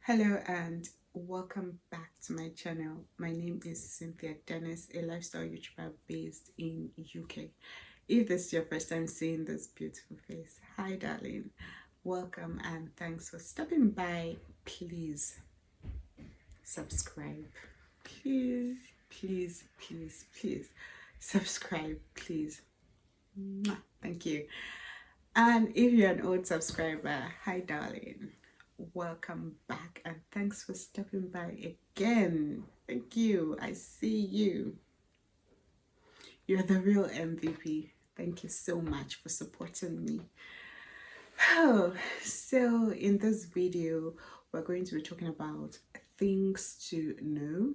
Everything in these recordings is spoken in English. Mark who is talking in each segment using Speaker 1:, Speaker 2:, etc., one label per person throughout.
Speaker 1: Hello and welcome back to my channel. My name is Cynthia Dennis, a lifestyle YouTuber based in UK. If this is your first time seeing this beautiful face, hi darling, welcome and thanks for stopping by. Please subscribe. Please, please subscribe, please. Mwah. Thank you. And if you're an old subscriber, hi darling, welcome back and thanks for stopping by again. Thank you. I see you. You're the real MVP. Thank you so much for supporting me. Oh, so in this video, we're going to be talking about things to know,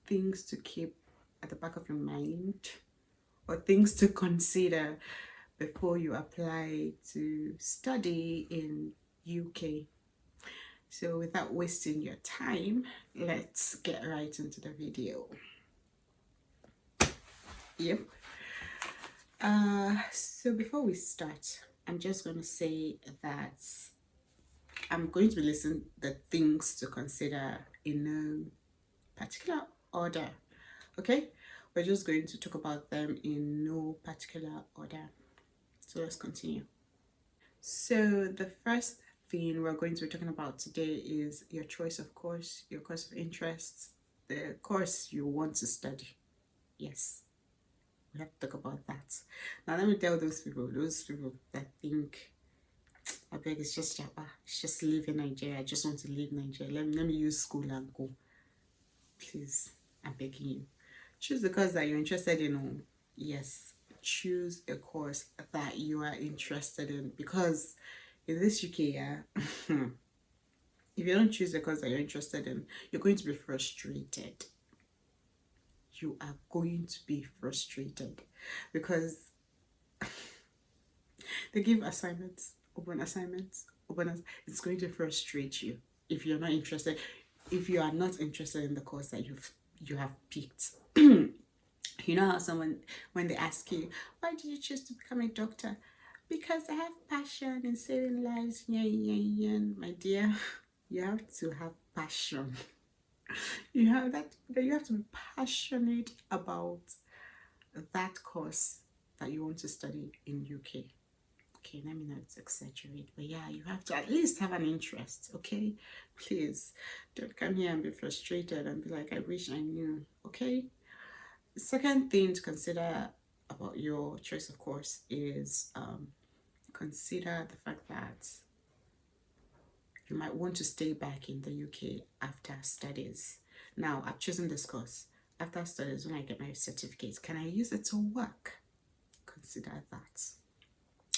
Speaker 1: things to keep at the back of your mind, or things to consider before you apply to study in UK. So without wasting your time, let's get right into the video. Yep. So before we start, I'm just going to say that I'm going to be listing the things to consider in no particular order. Okay? We're just going to talk about them in no particular order. So let's continue. So the first thing we're going to be talking about today is your choice of course, your course of interest, the course you want to study. Yes, we have to talk about that. Now let me tell those people that think I beg it's just Japa, it's just leaving Nigeria. I just want to leave Nigeria. Let me use school and go. Please, I'm begging you. Choose the course that you're interested in. Oh, yes, choose a course that you are interested in because in this UK, yeah, if you don't choose the course that you're interested in, you're going to be frustrated. You are going to be frustrated because they give assignments, it's going to frustrate you if you're not interested. If you are not interested in the course that you have picked. You know how someone, when they ask you, why did you choose to become a doctor? Because I have passion in saving lives. Yeah, yeah, yeah. My dear, you have to have passion. You have that. You have to be passionate about that course that you want to study in UK. Okay, let me not exaggerate, but yeah, you have to at least have an interest. Okay, please don't come here and be frustrated and be like, I wish I knew. Okay. The second thing to consider about your choice of course is consider the fact that you might want to stay back in the UK after studies. Now, I've chosen this course. After studies, when I get my certificate, can I use it to work? Consider that.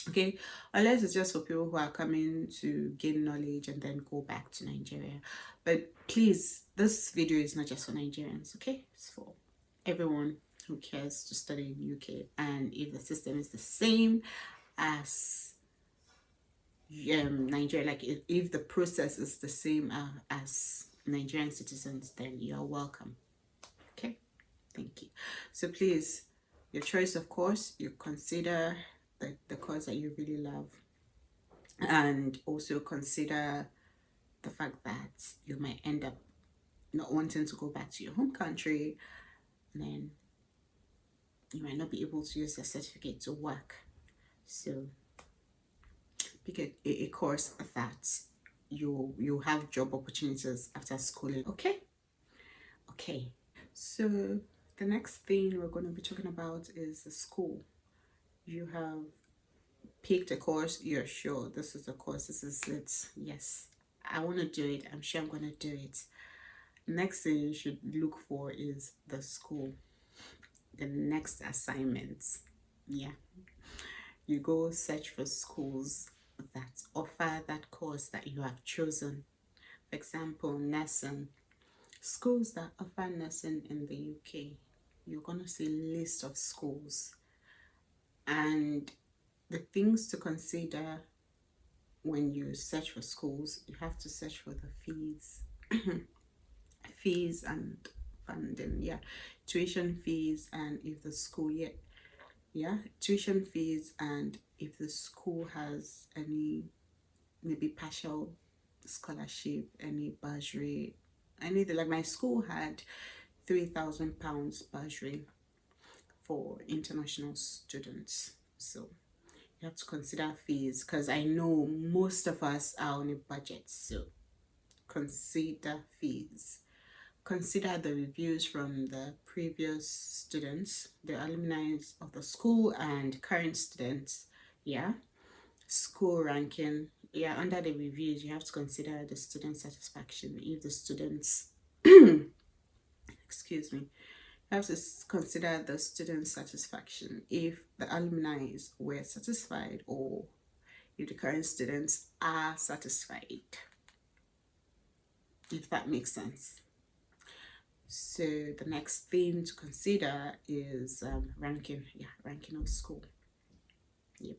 Speaker 1: Okay, unless it's just for people who are coming to gain knowledge and then go back to Nigeria. But please, this video is not just for Nigerians, okay? It's for everyone who cares to study in UK. And if the system is the same as Nigeria, like if the process is the same as Nigerian citizens, then you're welcome. Okay, thank you. So please, your choice of course, you consider the course that you really love, and also consider the fact that you might end up not wanting to go back to your home country, and then you might not be able to use the certificate to work. So pick a course that you have job opportunities after schooling. Okay, so the next thing we're going to be talking about is the school. You have picked a course, you're sure this is the course, this is it. Yes, I want to do it, I'm sure I'm going to do it. Next thing you should look for is the school, the next assignments. Yeah, you go search for schools that offer that course that you have chosen. For example, nursing. Schools that offer nursing in the UK, you're going to see a list of schools. And the things to consider when you search for schools, you have to search for the fees. Fees and funding, yeah. Tuition fees, and if the school, tuition fees, and if the school has any maybe partial scholarship, any bursary, anything. Like my school had £3,000 bursary for international students. So you have to consider fees, because I know most of us are on a budget. So consider fees. Consider the reviews from the previous students, the alumni of the school, and current students. Yeah. School ranking. Yeah, under the reviews, you have to consider the student satisfaction. If the students, excuse me, you have to consider the student satisfaction. If the alumni were satisfied, or if the current students are satisfied, if that makes sense. So the next thing to consider is ranking. Yeah, ranking of school. Yep.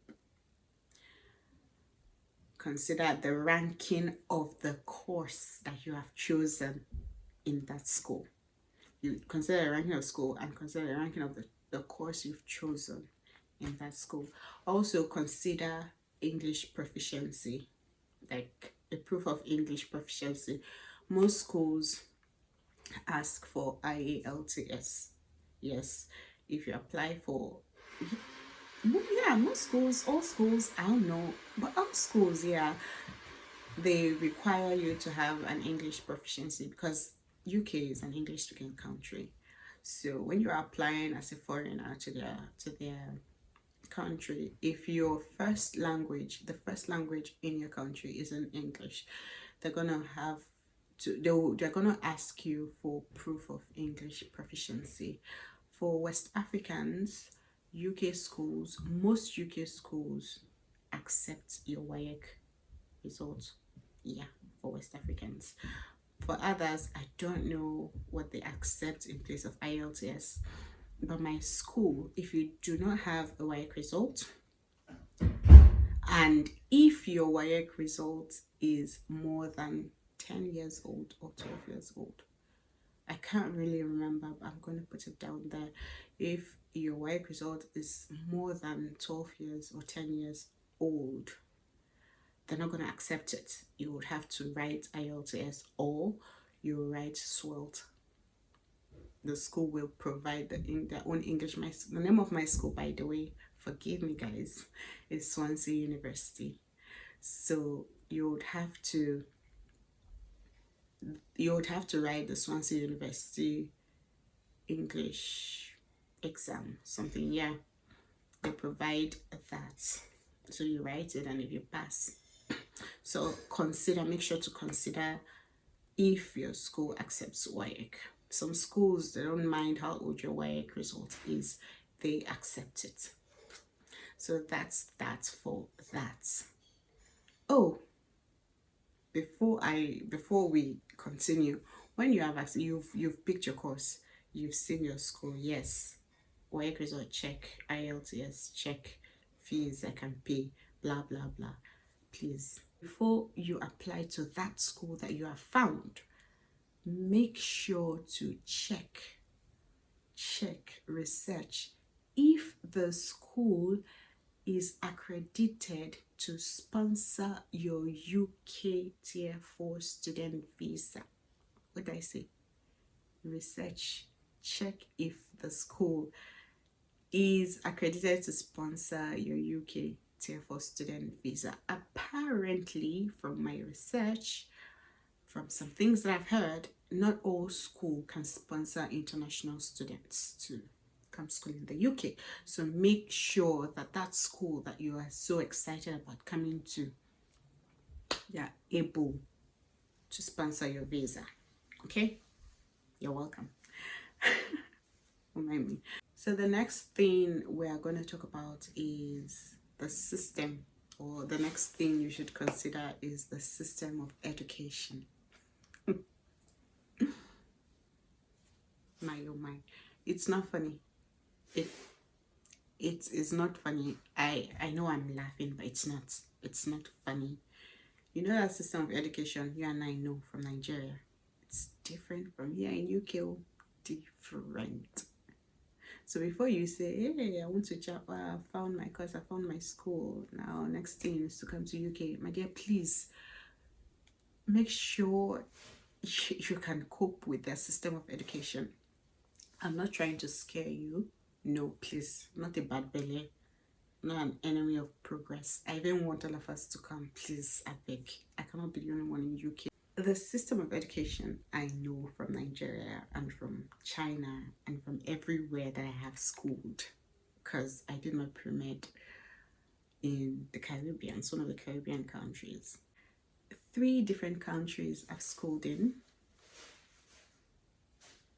Speaker 1: Consider the ranking of the course that you have chosen in that school. You consider the ranking of school and consider the ranking of the course you've chosen in that school. Also consider English proficiency, like a proof of English proficiency. Most schools ask for IELTS. Yes, if you apply for, yeah, most schools, all schools, I don't know, but all schools, yeah, they require you to have an English proficiency, because UK is an English speaking country. So when you're applying as a foreigner to their country, if your first language, the first language in your country isn't English, they're gonna have to, they're gonna ask you for proof of English proficiency. For West Africans, UK schools, most UK schools accept your WAEC results. Yeah, for West Africans. For others, I don't know what they accept in place of IELTS. But my school, if you do not have a WAEC result, and if your WAEC result is more than 10 years old or 12 years old, I can't really remember, but I'm going to put it down there. If your WAEC result is more than 12 years or 10 years old, they're not going to accept it. You would have to write IELTS, or you will write SWELT. The school will provide their own English. The name of my school, by the way, forgive me guys, is Swansea University. So you would have to write the Swansea University English exam, something. Yeah, they provide that. So you write it, and if you pass, so make sure to consider if your school accepts WAEC. Some schools, they don't mind how old your WAEC result is, they accept it. So that's that for that. Oh, before we continue, when you have you've picked your course, you've seen your school, yes, WAEC result check, IELTS check, fees I can pay, blah blah blah. Please, before you apply to that school that you have found, make sure to research if the school is accredited to sponsor your UK Tier 4 student visa. What did I say? Research. Check if the school is accredited to sponsor your UK Tier 4 student visa. Apparently, from my research, from some things that I've heard, not all school can sponsor international students to come school in the UK. So make sure that school that you are so excited about coming to, you're able to sponsor your visa. Okay? You're welcome. Remind me. So the next thing we are going to talk about is the system, or the next thing you should consider is the system of education. My oh my, it's not funny. It is not funny. I know I'm laughing, but it's not funny. You know that system of education you and I know from Nigeria, it's different from here in UK. Different. So before you say, hey, I want to I found my course, I found my school, now next thing is to come to UK, my dear, please make sure you can cope with their system of education. I'm not trying to scare you. No, please, not a bad belly, not an enemy of progress. I even want all of us to come, please, I beg. I cannot be the only one in UK. The system of education I know from Nigeria and from China and from everywhere that I have schooled, because I did my pre-med in the Caribbean, one of the Caribbean countries. 3 different countries I've schooled in.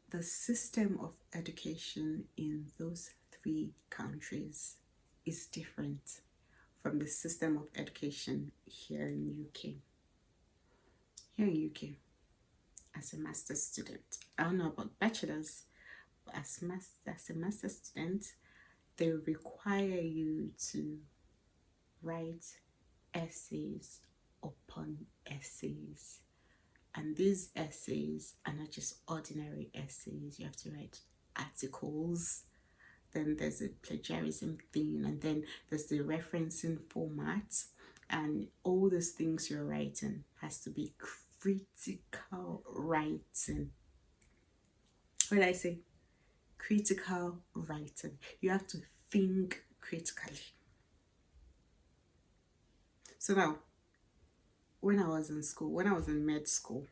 Speaker 1: The system of education in those 3 countries is different from the system of education here in UK. Here in UK, as a master's student, I don't know about bachelor's, but as a master's student, they require you to write essays upon essays. And these essays are not just ordinary essays. You have to write articles. Then there's a plagiarism thing, and then there's the referencing format. And all those things you're writing has to be critical writing. What did I say? Critical writing. You have to think critically. So now, when I was in school, when I was in med school,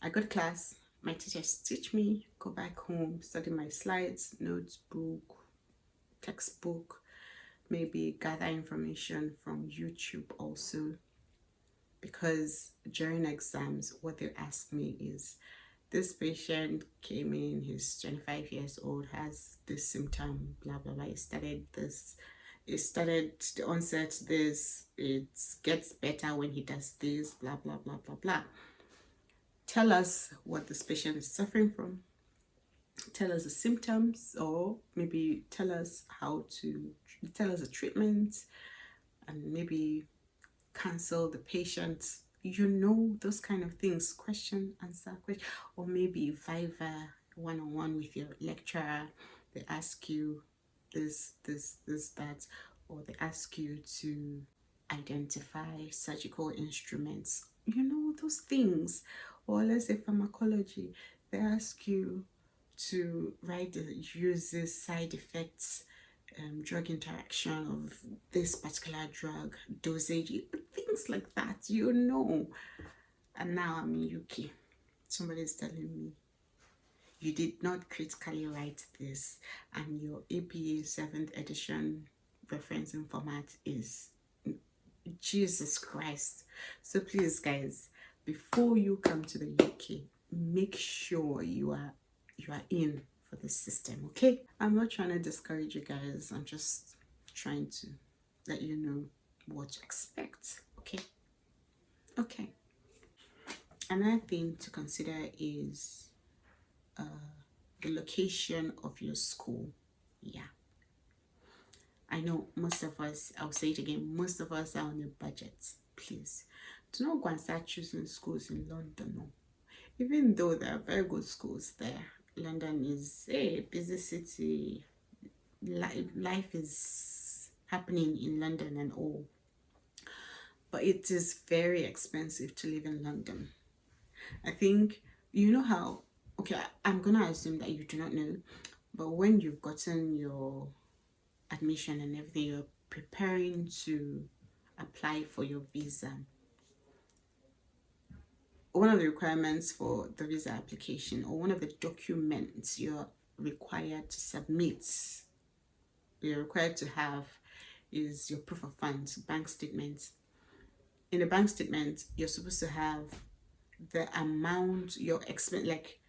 Speaker 1: I got class, my teachers teach me, go back home, study my slides, notebook, textbook, maybe gather information from YouTube also. Because during exams, what they ask me is, this patient came in, he's 25 years old, has this symptom, blah, blah, blah. It started the onset this, it gets better when he does this, blah, blah, blah, blah, blah. Tell us what this patient is suffering from. Tell us the symptoms, or maybe tell us the treatment, and maybe cancel the patient. Those kind of things. Question, answer, question. Or maybe Viva one-on-one with your lecturer. They ask you this, that, or they ask you to identify surgical instruments. Those things. Or let's say pharmacology. They ask you to write the uses, side effects, drug interaction of this particular drug, dosage, things like that, And now I'm in UK. Somebody's telling me, you did not critically write this, and your APA 7th edition referencing format is Jesus Christ. So please, guys, before you come to the UK, make sure you are in for the system, okay? I'm not trying to discourage you guys. I'm just trying to let you know what to expect, okay? Okay. Another thing to consider is the location of your school. Yeah. I know most of us, I'll say it again, most of us are on a budget. Please, do not go and start choosing schools in London. No. Even though there are very good schools there, London is a busy city. Life is happening in London and all. But it is very expensive to live in London. I think, how, okay, I'm going to assume that you do not know, but when you've gotten your admission and everything, you're preparing to apply for your visa. One of the requirements for the visa application, or one of the documents you're required to submit, you're required to have, is your proof of funds, bank statements. In the bank statement, you're supposed to have the amount, your expense, like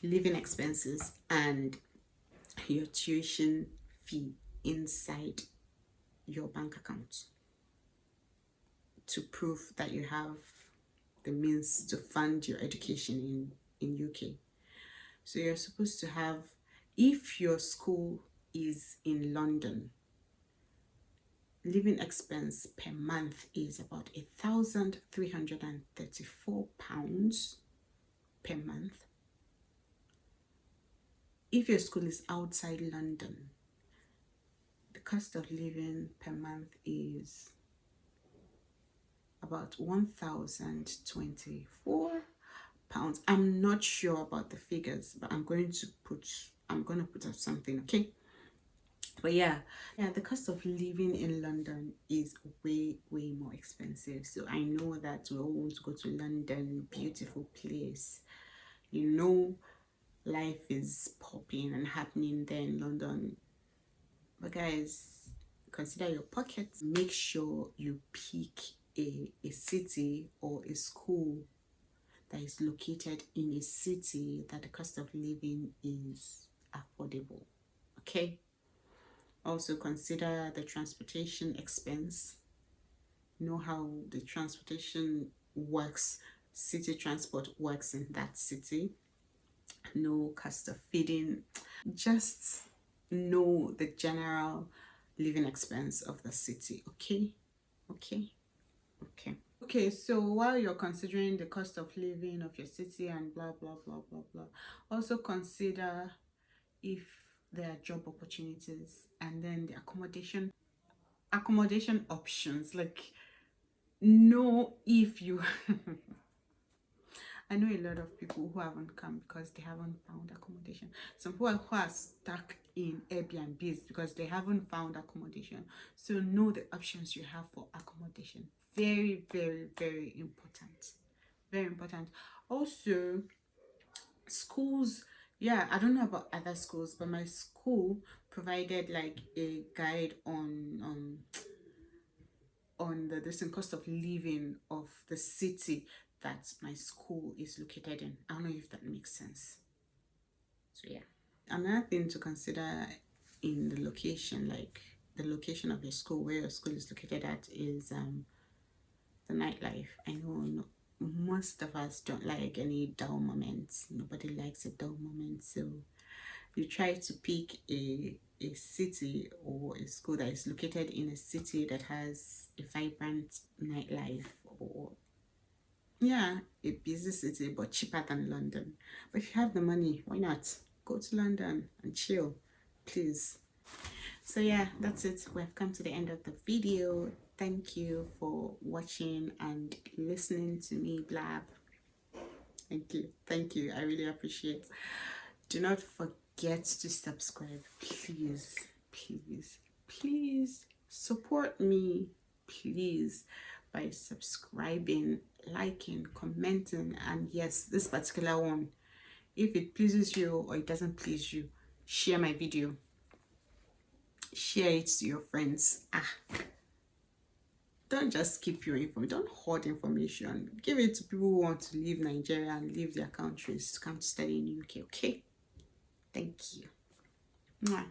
Speaker 1: living expenses and your tuition fee inside your bank account, to prove that you have the means to fund your education in UK. So you're supposed to have, if your school is in London, living expense per month is about £1,334 per month. If your school is outside London, the cost of living per month is about 1,024 pounds. I'm not sure about the figures, but I'm going to put up something, okay? But yeah, the cost of living in London is way more expensive. So I know that we all want to go to London, beautiful place, you know, life is popping and happening there in London. But guys, consider your pockets. Make sure you pick a city or a school that is located in a city that the cost of living is affordable, okay? Also consider the transportation expense. Know how the transportation works, city transport works in that city. Know cost of feeding. Just know the general living expense of the city, okay? Okay, so while you're considering the cost of living of your city and blah blah blah blah blah, also consider if there are job opportunities, and then the accommodation options. Like, know if you I know a lot of people who haven't come because they haven't found accommodation. Some people who are stuck in Airbnbs because they haven't found accommodation. So know the options you have for accommodation. Very important. Very important. Also, schools, yeah, I don't know about other schools, but my school provided like a guide on the distant cost of living of the city that my school is located in. I don't know if that makes sense. So yeah, another thing to consider in the location, like the location of your school, where your school is located at, is the nightlife. I know most of us don't like any dull moments. Nobody likes a dull moment. So you try to pick a city or a school that is located in a city that has a vibrant nightlife, or yeah, a busy city but cheaper than London. But if you have the money, why not go to London and chill, please? So yeah, that's it. We have come to the end of the video. Thank you for watching and listening to me blab. Thank you, I really appreciate. Do not forget to subscribe, please support me, please, by subscribing, liking, commenting, and yes, this particular one, if it pleases you or it doesn't please you, share my video, share it to your friends. Don't just keep your information, don't hoard information, give it to people who want to leave Nigeria and leave their countries to come to study in the UK, okay? Thank you. Mwah.